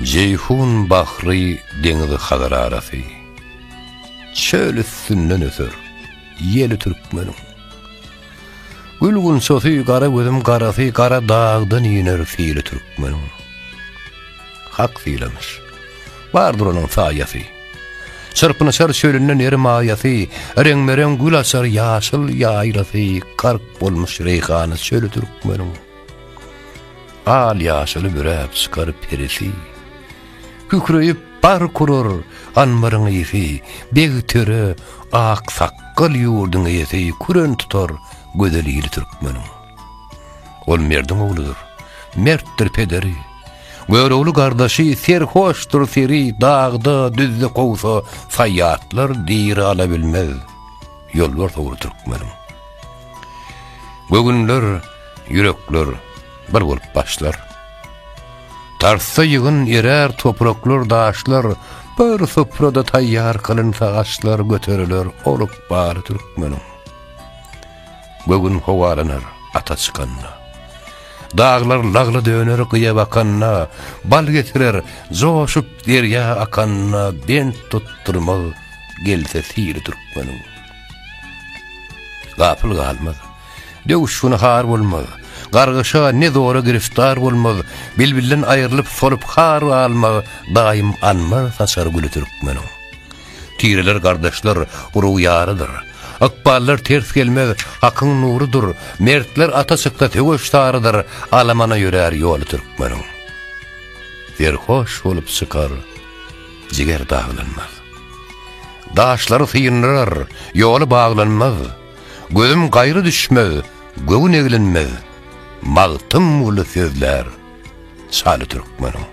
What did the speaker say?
Ceyhun bahri denizi Hazar arası. Çöl üstünden öter, yeli Türkmenim. Gülgün sosu kara gözüm karası, kara dağdan iner fiili Türkmenim. Hak fiilemiş. Vardır onun sayası. Çırpını sar çölünden erim ayası, renmeren gül asar yaşıl yayrası, kark bolmuş reyhanı çölü Türkmenim. Al yaşılı bürep çıkar perisi. Kükreyip bar kurur anmarın iyisi, begtörü ak sakkal yurdun iyisi, kuren tutar gözeliyli Türkmenim. Ol merdin oğludur, merttir pederi. Göroğlu kardeşi serhoştur seri, dağda düzde kovsa sayyatlar diri alabilmez. Yol var doğru Türkmenim. Gögünler, yürekler bir olup başlar. Tarsa yığın erer topraklar, daşlar, bir sofrada tayyar kılınsa ağaçlar götürülür, olup bari Türkmenim. Gögün hovalanır ata çıkanına. Dağlar lağlı döner kıya bakanna, bal getirer coşup derya akanna, ben tutturma gelse siri Türkmenim. Gafıl kalmaz, dövüşüne har olmaz, gargışa ne doğru giriftar olmaz, bilbilden ayrılıp solup har alma, daim anma saçar gülü Türkmenim. Tireler kardeşler uru yarıdır. Akballar ters gelmez, hakkın nurudur. Mertler atasıkta tegoştarıdır. Alamana yürer yolu Türkmenim. Serhoş olup sıkar, ciger dağlanmaz. Daşları sıyınlar, yolu bağlanmaz. Gözüm gayrı düşmez, göğün eglenmez. Mağtım ulu sözler, salı Türkmenim.